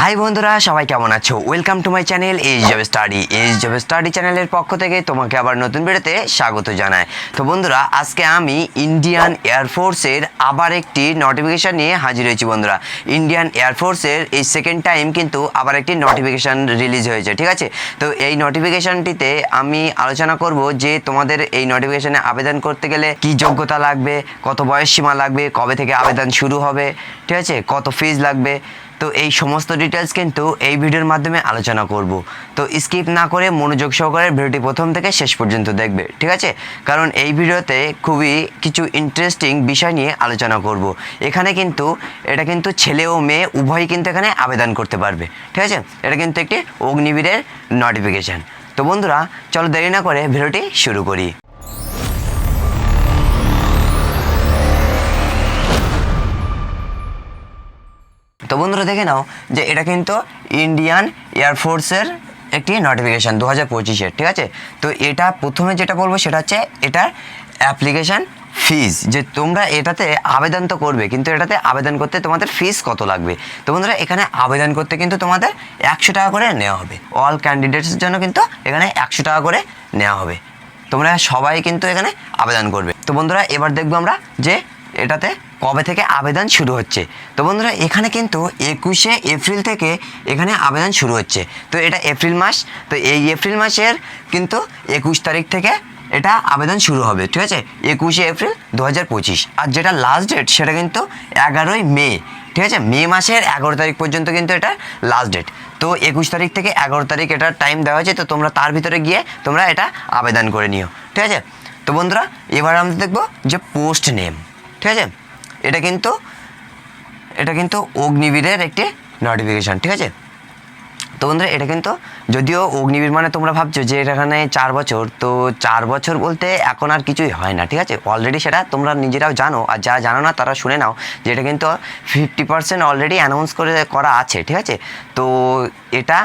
High বন্ধুরা, সবাই কেমন আছো? ওয়েলকাম টু মাই চ্যানেল এজ জব স্টাডি চ্যানেলের পক্ষ থেকে তোমাকে আবার নতুন ভিডিওতে স্বাগত জানাই। তো বন্ধুরা, আজকে আমি ইন্ডিয়ান এয়ারফোর্সের আবার একটি নোটিফিকেশান নিয়ে হাজির হয়েছি। বন্ধুরা, ইন্ডিয়ান এয়ারফোর্সের এই সেকেন্ড টাইম কিন্তু আবার একটি নোটিফিকেশান রিলিজ হয়েছে, ঠিক আছে? তো এই নোটিফিকেশানটিতে আমি আলোচনা করব যে তোমাদের এই নোটিফিকেশানে আবেদন করতে গেলে কি যোগ্যতা লাগবে, কত বয়স সীমা লাগবে, কবে থেকে আবেদন শুরু হবে, ঠিক আছে, কত ফিজ লাগবে। তো এই সমস্ত ডিটেলস কিন্তু এই ভিডিওর মাধ্যমে আলোচনা করব। তো স্কিপ না করে মনোযোগ সহকারে ভিডিওটি প্রথম থেকে শেষ পর্যন্ত দেখবে, ঠিক আছে? কারণ এই ভিডিওতে খুবই কিছু ইন্টারেস্টিং বিষয় নিয়ে আলোচনা করব। এখানে কিন্তু এটা কিন্তু ছেলে ও মেয়ে উভয়ই কিন্তু এখানে আবেদন করতে পারবে, ঠিক আছে? এটা কিন্তু একটি অগ্নিবীরের নোটিফিকেশান। তো বন্ধুরা, চলো দেরি না করে ভিডিওটি শুরু করি। তো বন্ধুরা, দেখে নাও যে এটা কিন্তু ইন্ডিয়ান এয়ারফোর্সের একটি নোটিফিকেশান 2025-এর, ঠিক আছে? তো এটা প্রথমে যেটা বলবো সেটা হচ্ছে এটার অ্যাপ্লিকেশান ফিজ, যে তোমরা এটাতে আবেদন তো করবে, কিন্তু এটাতে আবেদন করতে তোমাদের ফিজ কত লাগবে। তো বন্ধুরা, এখানে আবেদন করতে কিন্তু তোমাদের 100 টাকা করে নেওয়া হবে। অল ক্যান্ডিডেটসের জন্য কিন্তু এখানে 100 টাকা করে নেওয়া হবে। তোমরা সবাই কিন্তু এখানে আবেদন করবে। তো বন্ধুরা, এবার দেখবো আমরা যে এটাতে কবে থেকে আবেদন শুরু হচ্ছে। তো বন্ধুরা, এখানে কিন্তু 21শে এপ্রিল থেকে এখানে আবেদন শুরু হচ্ছে। তো এটা এপ্রিল মাস, তো এই এপ্রিল মাসের কিন্তু 21 তারিখ থেকে এটা আবেদন শুরু হবে, ঠিক আছে? 21শে এপ্রিল 2025। আর যেটা লাস্ট ডেট সেটা কিন্তু 11ই মে, ঠিক আছে? মে মাসের 11 তারিখ পর্যন্ত কিন্তু এটা লাস্ট ডেট। তো 21 তারিখ থেকে 11 তারিখ এটার টাইম দেওয়া হয়েছে। তো তোমরা তার ভিতরে গিয়ে তোমরা এটা আবেদন করে নিও, ঠিক আছে? তো বন্ধুরা, এবার আমরা দেখবো যে পোস্ট নেম, ঠিক আছে? এটা কিন্তু অগ্নিবীরের একটি নোটিফিকেশান, ঠিক আছে? তো বন্ধুরা, এটা কিন্তু যদিও অগ্নিবীর মানে তোমরা ভাবছো যে এখানে 4 বছর, তো 4 বছর বলতে এখন আর কিছুই হয় না, ঠিক আছে? অলরেডি সেটা তোমরা নিজেরাও জানো, আর যারা জানো না তারা শুনে নাও যে এটা কিন্তু 50% অলরেডি অ্যানাউন্স করা আছে, ঠিক আছে? তো এটা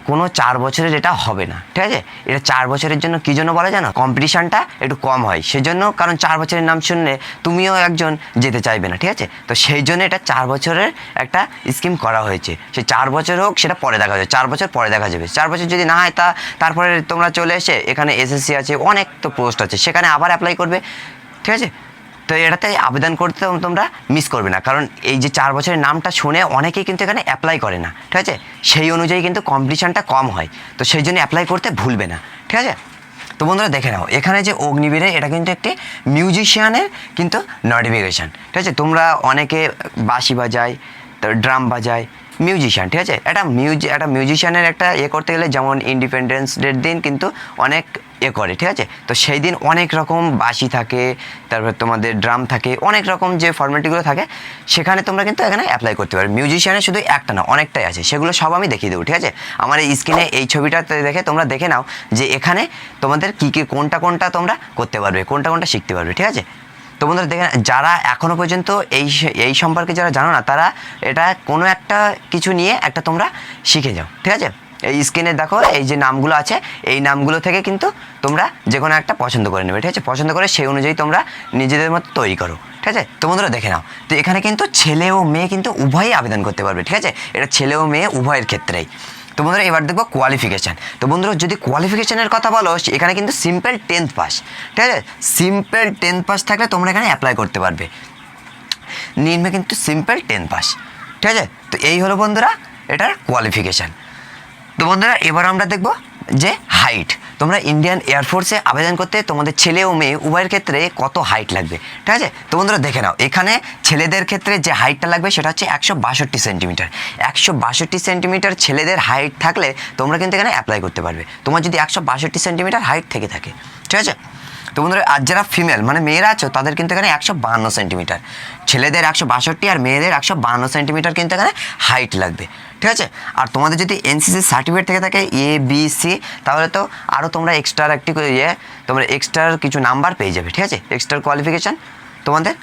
কোনো 4 বছরের এটা হবে না, ঠিক আছে? এটা 4 বছরের জন্য কী জন্য বলা জানো? কম্পিটিশানটা একটু কম হয় সেজন্য, কারণ 4 বছরের নাম শুনলে তুমিও একজন যেতে চাইবে না, ঠিক আছে? তো সেই জন্য এটা 4 বছরের একটা স্কিম করা হয়েছে। সে 4 বছর হোক, সেটা পরে দেখা যাবে, 4 বছর পরে দেখা যাবে। 4 বছর যদি না হয় তারপরে তোমরা চলে এসে এখানে এসএসসি আছে, অনেক তো পোস্ট আছে, সেখানে আবার অ্যাপ্লাই করবে, ঠিক আছে? তো এটাতে আবেদন করতে তোমরা মিস করবে না, কারণ এই যে 4 বছরের নামটা শুনে অনেকেই কিন্তু এখানে অ্যাপ্লাই করে না, ঠিক আছে? সেই অনুযায়ী কিন্তু কম্পিটিশানটা কম হয়, তো সেই জন্য অ্যাপ্লাই করতে ভুলবে না, ঠিক আছে? তো বন্ধুরা, দেখে নাও এখানে যে অগ্নিবীরে এটা কিন্তু একটি মিউজিশিয়ানের কিন্তু নোটিফিকেশান, ঠিক আছে? তোমরা অনেকে বাঁশি বাজায়, তো ড্রাম বাজায়, মিউজিশিয়ান, ঠিক আছে? একটা মিউজিশিয়ানের একটা করতে গেলে, যেমন ইন্ডিপেন্ডেন্স ডের দিন কিন্তু অনেক করে, ঠিক আছে? তো সেই দিন অনেক রকম বাঁশি থাকে, তারপর তোমাদের ড্রাম থাকে, অনেক রকম যে ফর্মালিটিগুলো থাকে, সেখানে তোমরা কিন্তু এখানে অ্যাপ্লাই করতে পারো। মিউজিশিয়ানের শুধু একটা না, অনেকটাই আছে, সেগুলো সব আমি দেখিয়ে দেবো, ঠিক আছে? আমার এই স্ক্রিনে এই ছবিটাতে দেখে তোমরা দেখে নাও যে এখানে তোমাদের কী কোনটা তোমরা করতে পারবে, কোনটা শিখতে পারবে, ঠিক আছে? তো বন্ধুরা, দেখেন, যারা এখনও পর্যন্ত এই সম্পর্কে যারা জানো না, তারা এটা কোনো একটা কিছু নিয়ে একটা তোমরা শিখে যাও, ঠিক আছে? এই স্ক্রিনে দেখো এই যে নামগুলো আছে, এই নামগুলো থেকে কিন্তু তোমরা যে কোনো একটা পছন্দ করে নেবে, ঠিক আছে? পছন্দ করে সেই অনুযায়ী তোমরা নিজেদের মতো তৈরি করো, ঠিক আছে? তো বন্ধুরা, দেখে নাও, তো এখানে কিন্তু ছেলে ও মেয়ে কিন্তু উভয়ই আবেদন করতে পারবে, ঠিক আছে? এটা ছেলে ও মেয়ে উভয়ের ক্ষেত্রেই। তো বন্ধুরা, এবার দেখবো কোয়ালিফিকেশান। তো বন্ধুরা, যদি কোয়ালিফিকেশানের কথা বলো, এখানে কিন্তু সিম্পল 10th পাস, ঠিক আছে? সিম্পল 10th পাস থাকলে তোমরা এখানে অ্যাপ্লাই করতে পারবে। নিম্নে কিন্তু সিম্পল 10th পাস, ঠিক আছে? তো এই হলো বন্ধুরা এটার কোয়ালিফিকেশান। তো বন্ধুরা, এবার আমরা দেখব যে হাইট। তোমরা ইন্ডিয়ান এয়ারফোর্সে আবেদন করতে তোমাদের ছেলে ও মেয়ে উভয়ের ক্ষেত্রে কত হাইট লাগবে, ঠিক আছে? তো বন্ধুরা, দেখে নাও এখানে ছেলেদের ক্ষেত্রে যে হাইটটা লাগবে সেটা হচ্ছে 162 সেন্টিমিটার। 162 সেন্টিমিটার ছেলেদের হাইট থাকলে তোমরা কিন্তু এখানে অ্যাপ্লাই করতে পারবে, তোমার যদি 162 সেন্টিমিটার হাইট থেকে থাকে, ঠিক আছে? তো বন্ধুরা, আর যারা ফিমেল মানে মেয়েরা আছো, তাদের কিন্তু এখানে 152 সেন্টিমিটার, ছেলেদের 162 আর মেয়েদের 152 সেন্টিমিটার কিন্তু এখানে হাইট লাগবে, ঠিক আছে? আর তোমাদের যদি এনসিসি সার্টিফিকেট থেকে থাকে ABC, তাহলে তো আরও তোমরা এক্সট্রা একটি তোমরা এক্সট্রা কিছু নাম্বার পেয়ে যাবে, ঠিক আছে? এক্সট্রা কোয়ালিফিকেশান তোমাদের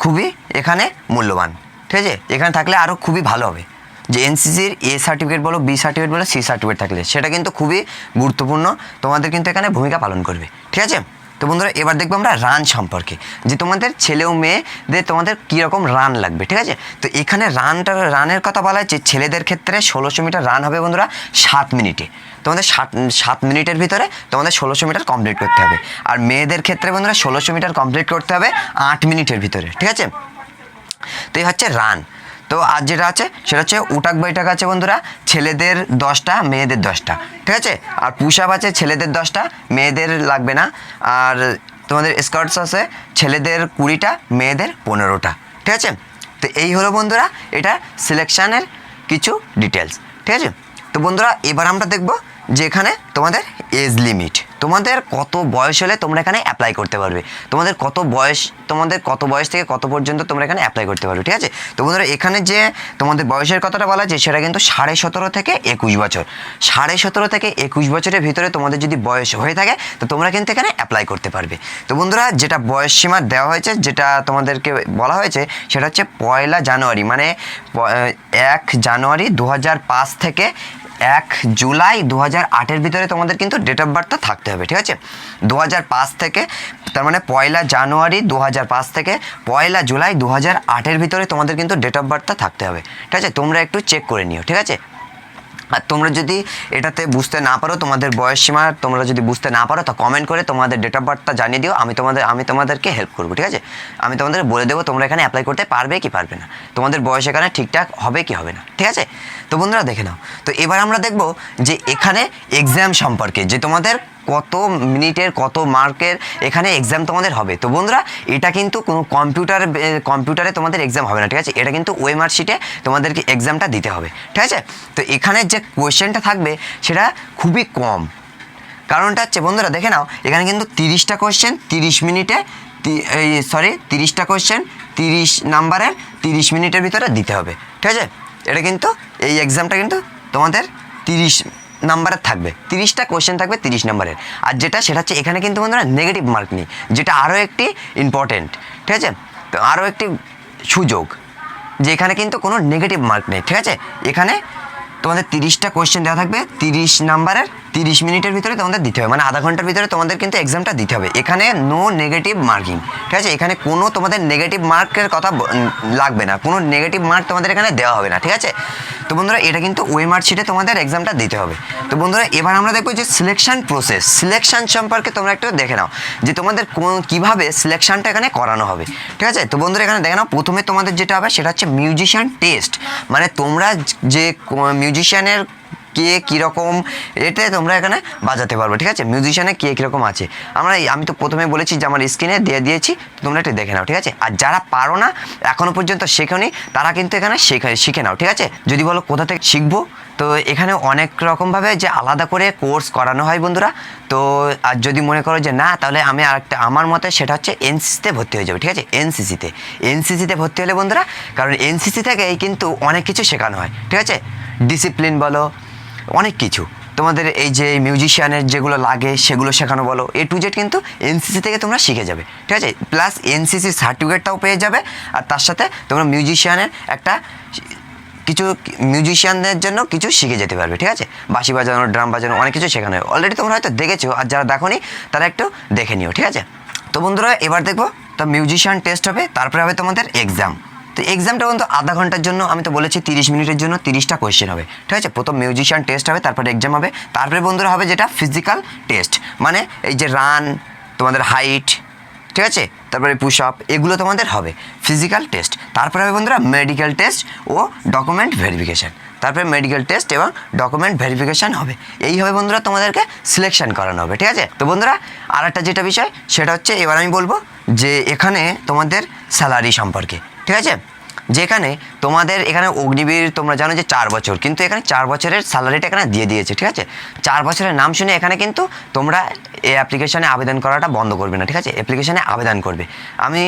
খুবই এখানে মূল্যবান, ঠিক আছে? এখানে থাকলে আরও খুবই ভালো হবে। যে এনসিসির A সার্টিফিকেট বলো, B সার্টিফিকেট বলো, C সার্টিফিকেট থাকলে সেটা কিন্তু খুবই গুরুত্বপূর্ণ, তোমাদের কিন্তু এখানে ভূমিকা পালন করবে, ঠিক আছে? তো তো বন্ধুরা এবার দেখবো আমরা রান সম্পর্কে, যে তোমাদের ছেলে ও মেয়েদের তোমাদের কীরকম রান লাগবে, ঠিক আছে। তো এখানে রানের কথা বলা হচ্ছে, ছেলেদের ক্ষেত্রে 1600 মিটার রান হবে বন্ধুরা 7 মিনিটে। তোমাদের 7 মিনিটের ভিতরে তোমাদের 1600 মিটার কমপ্লিট করতে হবে। আর মেয়েদের ক্ষেত্রে বন্ধুরা 1600 মিটার কমপ্লিট করতে হবে 8 মিনিটের ভিতরে, ঠিক আছে। তো এই হচ্ছে রান। তো আর যেটা আছে সেটা হচ্ছে উটাক বৈঠাক আছে বন্ধুরা, ছেলেদের 10টা মেয়েদের 10টা, ঠিক আছে। আর পুশ আপ আছে ছেলেদের 10টা মেয়েদের লাগবে না। আর তোমাদের স্কোয়াটস আছে ছেলেদের 20টা মেয়েদের 15টা, ঠিক আছে। তো এই হলো বন্ধুরা এটা সিলেকশানের কিছু ডিটেলস, ঠিক আছে। তো বন্ধুরা এবার আমরা দেখব যে এখানে তোমাদের এজ লিমিট, তোমাদের কত বয়স হলে তোমরা এখানে অ্যাপ্লাই করতে পারবে, তোমাদের কত বয়স থেকে কত পর্যন্ত তোমরা এখানে অ্যাপ্লাই করতে পারবে, ঠিক আছে। তো বন্ধুরা এখানে যে তোমাদের বয়সের কথাটা বলা আছে সেটা কিন্তু 17.5 থেকে 21 বছর। 17.5 থেকে 21 বছরের ভিতরে তোমাদের যদি বয়স হয়ে থাকে তো তোমরা কিন্তু এখানে অ্যাপ্লাই করতে পারবে। তো বন্ধুরা যেটা বয়স সীমা দেওয়া হয়েছে, যেটা তোমাদেরকে বলা হয়েছে সেটা হচ্ছে 1 জানুয়ারি, মানে 1 জানুয়ারি 2005 থেকে 1 জুলাই 2008-এর ভিতরে তোমাদের কিন্তু ডেট অফ বার্থটা থাকতে হবে, ঠিক আছে। 2005 থেকে, তার মানে 1 জানুয়ারি 2005 থেকে 1 জুলাই 2008-এর ভিতরে তোমাদের কিন্তু ডেট অফ বার্থটা থাকতে হবে, ঠিক আছে। তোমরা একটু চেক করে নিও, ঠিক আছে। আর তোমরা যদি এটাতে বুঝতে না পারো, তোমাদের বয়স সীমা তোমরা যদি বুঝতে না পারো, তা কমেন্ট করে তোমাদের ডেট অফ বার্থটা জানিয়ে দিও, আমি তোমাদেরকে হেল্প করবো, ঠিক আছে। আমি তোমাদের বলে দেবো তোমরা এখানে অ্যাপ্লাই করতে পারবে কি পারবে না, তোমাদের বয়স এখানে ঠিকঠাক হবে কি হবে না, ঠিক আছে। তো বন্ধুরা দেখে নাও। তো এবার আমরা দেখব যে এখানে এক্সাম সম্পর্কে, যে তোমাদের কত মিনিটের কত মার্কের এখানে এক্সাম তোমাদের হবে। তো বন্ধুরা এটা কিন্তু কোনো কম্পিউটারে তোমাদের এক্সাম হবে না, ঠিক আছে। এটা কিন্তু ওএমআর শিটে তোমাদেরকে এক্সামটা দিতে হবে, ঠিক আছে। তো এখানে যে কোয়েশ্চেনটা থাকবে সেটা খুবই কম, কারণটা হচ্ছে বন্ধুরা দেখে নাও, এখানে কিন্তু 30টা কোয়েশ্চেন 30 মিনিটে 30টা কোয়েশ্চেন 30 নাম্বারের 30 মিনিটের ভিতরে দিতে হবে, ঠিক আছে। এটা কিন্তু এই এক্সামটা কিন্তু তোমাদের 30 নাম্বারের থাকবে, 30টা কোয়েশ্চেন থাকবে 30 নাম্বারের। আর সেটা হচ্ছে এখানে কিন্তু বন্ধুরা নেগেটিভ মার্ক নেই, যেটা আরও একটি ইম্পর্টেন্ট, ঠিক আছে। তো আরও একটি সুযোগ যে এখানে কিন্তু কোনো নেগেটিভ মার্ক নেই, ঠিক আছে। এখানে তোমাদের 30টা কোয়েশ্চেন দেওয়া থাকবে 30 নাম্বারের 30 মিনিটের ভিতরে তোমাদের দিতে হবে, মানে আধা ঘন্টার ভিতরে তোমাদের কিন্তু এক্সামটা দিতে হবে। এখানে নো নেগেটিভ মার্কিং, ঠিক আছে। এখানে কোনো তোমাদের নেগেটিভ মার্কের কথা লাগবে না, কোনো নেগেটিভ মার্ক তোমাদের এখানে দেওয়া হবে না, ঠিক আছে। তো বন্ধুরা এটা কিন্তু ওএমআর শিটে তোমাদের এক্সামটা দিতে হবে। তো বন্ধুরা এবার আমরা দেখবো যে সিলেকশন প্রসেস, সিলেকশন সম্পর্কে তোমরা একটু দেখে নাও যে তোমাদের কীভাবে সিলেকশনটা এখানে করানো হবে, ঠিক আছে। তো বন্ধুরা এখানে দেখে নাও, প্রথমে তোমাদের যেটা হবে সেটা হচ্ছে মিউজিশিয়ান টেস্ট, মানে তোমরা যে মিউজিশিয়ানের কে কীরকম এতে তোমরা এখানে বাজাতে পারবে, ঠিক আছে। মিউজিশিয়ানে কে কীরকম আছে আমি তো প্রথমে বলেছি যে আমার স্ক্রিনে দিয়েছি, তোমরা একটু দেখে নাও, ঠিক আছে। আর যারা পারো না এখনও পর্যন্ত শেখোনি তারা কিন্তু এখানে শিখে নাও, ঠিক আছে। যদি বলো কোথা থেকে শিখবো, তো এখানে অনেক রকমভাবে যে আলাদা করে কোর্স করানো হয় বন্ধুরা। তো আর যদি মনে করো যে না, তাহলে আমি আমার মতে সেটা হচ্ছে এনসিসিতে ভর্তি হয়ে যাবে, ঠিক আছে। এনসিসিতে ভর্তি হলে বন্ধুরা, কারণ এনসিসি থেকেই কিন্তু অনেক কিছু শেখানো হয়, ঠিক আছে। ডিসিপ্লিন বলো, অনেক কিছু তোমাদের এই যে মিউজিশিয়ানের যেগুলো লাগে সেগুলো শেখানো বলো, A to Z কিন্তু এনসিসি থেকে তোমরা শিখে যাবে, ঠিক আছে। প্লাস এনসিসি সার্টিফিকেটটাও পেয়ে যাবে, আর তার সাথে তোমরা মিউজিশিয়ানদের জন্য কিছু শিখে যেতে পারবে, ঠিক আছে। বাঁশি বাজানো, ড্রাম বাজানো, অনেক কিছু শেখানো হয়। অলরেডি তোমরা হয়তো দেখেছো, আর যারা দেখোনি তারা একটু দেখে নিও, ঠিক আছে। তো বন্ধুরা এবার দেখবো, তো মিউজিশিয়ান টেস্ট হবে, তারপরে হবে তোমাদের এক্সাম। তো এক্সামটা কিন্তু আধা ঘন্টার জন্য, আমি তো বলেছি 30 মিনিটের জন্য 30টা কোয়েশ্চেন হবে, ঠিক আছে। প্রথম মিউজিশিয়ান টেস্ট হবে, তারপরে এক্সাম হবে, তারপরে বন্ধুরা হবে যেটা ফিজিক্যাল টেস্ট, মানে এই যে রান, তোমাদের হাইট, ঠিক আছে, তারপরে পুশ আপ, এগুলো তোমাদের হবে ফিজিক্যাল টেস্ট। তারপরে হবে বন্ধুরা মেডিকেল টেস্ট ও ডকুমেন্ট ভেরিফিকেশান, তারপরে মেডিকেল টেস্ট এবং ডকুমেন্ট ভেরিফিকেশান হবে। এই হবে বন্ধুরা তোমাদেরকে সিলেকশন করানো হবে, ঠিক আছে। তো বন্ধুরা আর একটা যেটা বিষয় সেটা হচ্ছে, এবার আমি বলবো যে এখানে তোমাদের স্যালারি সম্পর্কে, ঠিক আছে। যেখানে তোমাদের এখানে অগ্নিবীর তোমরা জানো যে 4 বছর, কিন্তু এখানে 4 বছরের স্যালারিটা এখানে দিয়ে দিয়েছে, ঠিক আছে। 4 বছরের নাম শুনে এখানে কিন্তু তোমরা এই অ্যাপ্লিকেশানে আবেদন করাটা বন্ধ করবে না, ঠিক আছে। অ্যাপ্লিকেশানে আবেদন করবে। আমি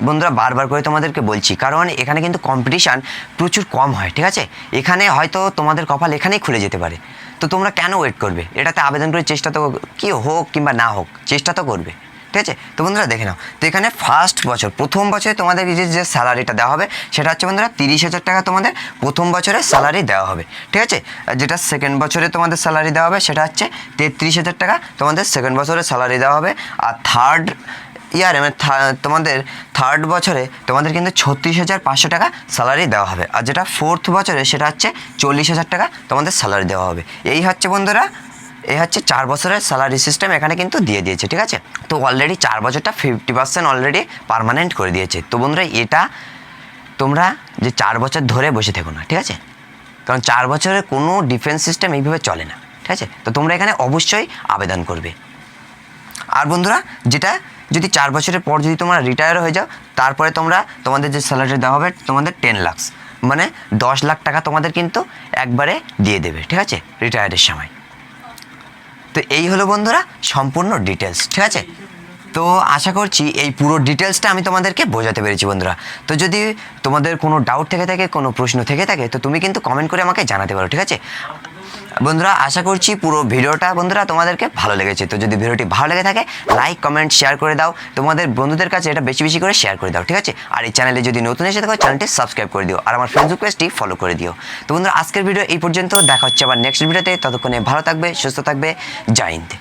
বন্ধুরা বারবার করে তোমাদেরকে বলছি, কারণ এখানে কিন্তু কম্পিটিশান প্রচুর কম হয়, ঠিক আছে। এখানে হয়তো তোমাদের কপাল এখানেই খুলে যেতে পারে, তো তোমরা কেন ওয়েট করবে? এটাতে আবেদন করে চেষ্টা তো, কি হোক কিংবা না হোক চেষ্টা তো করবে, ঠিক আছে? তো বন্ধুরা দেখে নাও, তো এখানে ফার্স্ট বছর, প্রথম বছরে তোমাদের যে স্যালারিটা দেওয়া হবে সেটা হচ্ছে বন্ধুরা 30,000 টাকা তোমাদের প্রথম বছরে স্যালারি দেওয়া হবে, ঠিক আছে? যেটা সেকেন্ড বছরে তোমাদের স্যালারি দেওয়া হবে সেটা হচ্ছে 33,000 টাকা তোমাদের সেকেন্ড বছরে স্যালারি দেওয়া হবে। আর থার্ড ইয়ারে মানে তোমাদের থার্ড বছরে তোমাদের কিন্তু 36,500 টাকা স্যালারি দেওয়া হবে। আর যেটা ফোর্থ বছরে সেটা হচ্ছে 40,000 টাকা তোমাদের স্যালারি দেওয়া হবে। এই হচ্ছে বন্ধুরা, এই হচ্ছে 4 বছরের স্যালারি সিস্টেম এখানে কিন্তু দিয়ে দিয়েছে, ঠিক আছে? তো অলরেডি 4 বছরটা 50% অলরেডি পার্মানেন্ট করে দিয়েছে। তো বন্ধুরা এটা তোমরা যে 4 বছর ধরে বসে থেকো না, ঠিক আছে? কারণ 4 বছরের কোনো ডিফেন্স সিস্টেম এইভাবে চলে না, ঠিক আছে? তো তোমরা এখানে অবশ্যই আবেদন করবে। আর বন্ধুরা যেটা যদি 4 বছরের পর যদি তোমরা রিটায়ার হয়ে যাও, তারপরে তোমাদের যে স্যালারি দেওয়া হবে তোমাদের 10 লাখ, মানে 10 লাখ টাকা তোমাদের কিন্তু একবারে দিয়ে দেবে, ঠিক আছে, রিটায়ারের সময়। তো এই হলো বন্ধুরা সম্পূর্ণ ডিটেলস, ঠিক আছে? তো আশা করছি এই পুরো ডিটেলসটা আমি তোমাদেরকে বোঝাতে পেরেছি বন্ধুরা। তো যদি তোমাদের কোনো ডাউট থেকে থাকে, কোনো প্রশ্ন থেকে থাকে, তো তুমি কিন্তু কমেন্ট করে আমাকে জানাতে পারো, ঠিক আছে বন্ধুরা? আশা করছি পুরো ভিডিওটা বন্ধুরা তোমাদেরকে ভালো লেগেছে। তো যদি ভিডিওটি ভালো লেগে থাকে লাইক কমেন্ট শেয়ার করে দাও, তোমাদের বন্ধুদের কাছে এটা বেশি বেশি করে শেয়ার করে দাও, ঠিক আছে? আর এই চ্যানেলে যদি নতুন এসে থাকো চ্যানেলটি সাবস্ক্রাইব করে দিও, আর আমার ফেসবুক পেজটি ফলো করে দিও। তো বন্ধুরা আজকের ভিডিও এই পর্যন্ত, দেখা হচ্ছে আবার নেক্সট ভিডিওতে। ততক্ষণে ভালো থাকবে, সুস্থ থাকবে, জয় হিন্দ।